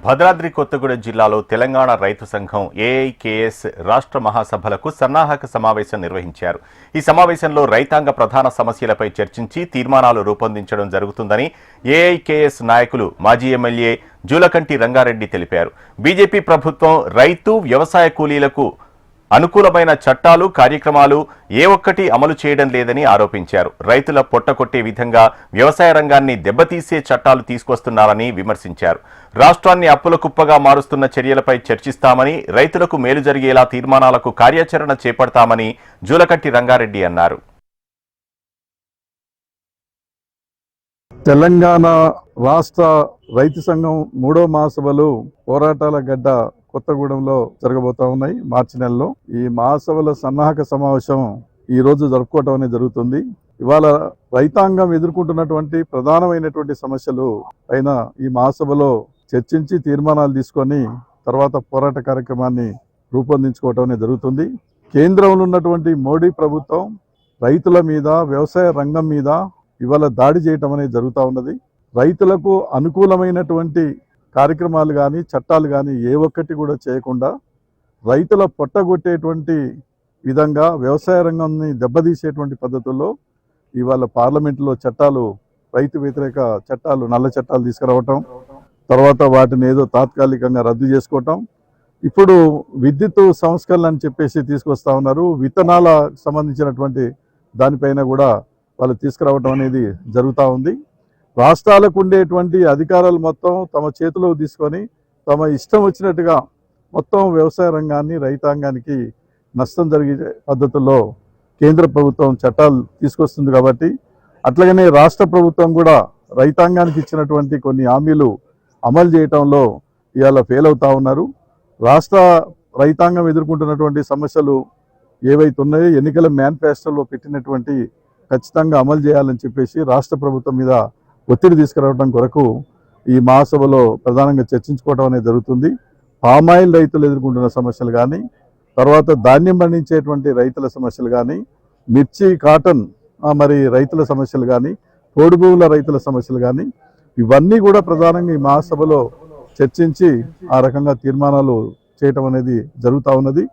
భద్రాద్రి కొత్తగూడెం జిల్లాలో తెలంగాణ రైతు సంఘం ఏఐకేఎస్ రాష్ట్ర మహాసభలకు సన్నాహక సమావేశం నిర్వహించారు. ఈ సమావేశంలో రైతాంగ ప్రధాన సమస్యలపై చర్చించి తీర్మానాలు రూపొందించడం జరుగుతుందని ఏఐకేఎస్ నాయకులు మాజీ ఎమ్మెల్యే జూలకంటి రంగారెడ్డి తెలిపారు. బీజేపీ ప్రభుత్వం రైతు వ్యవసాయ కూలీలకు అనుకూలమైన చట్టాలు కార్యక్రమాలు ఏ ఒక్కటి అమలు చేయడం లేదని ఆరోపించారు. రైతుల పొట్టకొట్టే విధంగా వ్యవసాయ రంగాన్ని దెబ్బతీసే చట్టాలు తీసుకొస్తున్నారని విమర్శించారు. రాష్ట్రాన్ని అప్పుల కుప్పగా మారుస్తున్న చర్యలపై చర్చిస్తామని, రైతులకు మేలు జరిగేలా తీర్మానాలకు కార్యాచరణ చేపడతామని జూలకంటి రంగారెడ్డి అన్నారు. తెలంగాణ రాష్ట్ర రైతు సంఘం 3వ మహాసభలు పోరాటాల గడ్డ కొత్తగూడెంలో జరగబోతా ఉన్నాయి. మార్చి నెలలో ఈ మహాసభల సన్నాహక సమావేశం ఈ రోజు జరుపుకోవటం అనేది జరుగుతుంది. ఇవాళ రైతాంగం ఎదుర్కొంటున్నటువంటి ప్రధానమైనటువంటి సమస్యలు పైన ఈ మహాసభలో చర్చించి తీర్మానాలు తీసుకొని తర్వాత పోరాట కార్యక్రమాన్ని రూపొందించుకోవటం అనేది జరుగుతుంది. కేంద్రంలో ఉన్నటువంటి మోడీ ప్రభుత్వం రైతుల మీద, వ్యవసాయ రంగం మీద ఇవాళ దాడి చేయటం అనేది జరుగుతూ ఉన్నది. రైతులకు అనుకూలమైనటువంటి కార్యక్రమాలు కానీ చట్టాలు కానీ ఏ ఒక్కటి కూడా చేయకుండా రైతుల పొట్టగొట్టేటువంటి విధంగా వ్యవసాయ రంగాన్ని దెబ్బతీసేటువంటి పద్ధతుల్లో ఇవాళ పార్లమెంటులో చట్టాలు, రైతు వ్యతిరేక చట్టాలు, నల్ల చట్టాలు తీసుకురావటం, తర్వాత వాటిని ఏదో తాత్కాలికంగా రద్దు చేసుకోవటం, ఇప్పుడు విద్యుత్ సంస్కరణ అని చెప్పేసి తీసుకొస్తా ఉన్నారు. విత్తనాల సంబంధించినటువంటి దానిపైన కూడా వాళ్ళు తీసుకురావటం అనేది జరుగుతూ ఉంది. రాష్ట్రాలకు ఉండేటువంటి అధికారాలు మొత్తం తమ చేతిలో తీసుకొని తమ ఇష్టం వచ్చినట్టుగా మొత్తం వ్యవసాయ రంగాన్ని, రైతాంగానికి నష్టం జరిగే పద్ధతుల్లో కేంద్ర ప్రభుత్వం చట్టాలు తీసుకొస్తుంది. కాబట్టి అట్లాగనే రాష్ట్ర ప్రభుత్వం కూడా రైతాంగానికి ఇచ్చినటువంటి కొన్ని హామీలు అమలు చేయటంలో ఇవాళ ఫెయిల్ అవుతా ఉన్నారు. రాష్ట్ర రైతాంగం ఎదుర్కొంటున్నటువంటి సమస్యలు ఏవైతే ఉన్నాయో ఎన్నికల మేనిఫెస్టోలో పెట్టినటువంటి ఖచ్చితంగా అమలు చేయాలని చెప్పేసి రాష్ట్ర ప్రభుత్వం మీద ఒత్తిడి తీసుకురావడం కొరకు ఈ మహాసభలో ప్రధానంగా చర్చించుకోవడం అనేది జరుగుతుంది. పామాయిల్ రైతులు ఎదుర్కొంటున్న సమస్యలు కానీ, తర్వాత ధాన్యం పండించేటువంటి రైతుల సమస్యలు కానీ, మిర్చి, కాటన్ మరి రైతుల సమస్యలు కానీ, పోడు భూముల రైతుల సమస్యలు కానీ, ఇవన్నీ కూడా ప్రధానంగా ఈ మహాసభలో చర్చించి ఆ రకంగా తీర్మానాలు చేయటం అనేది జరుగుతూ ఉన్నది.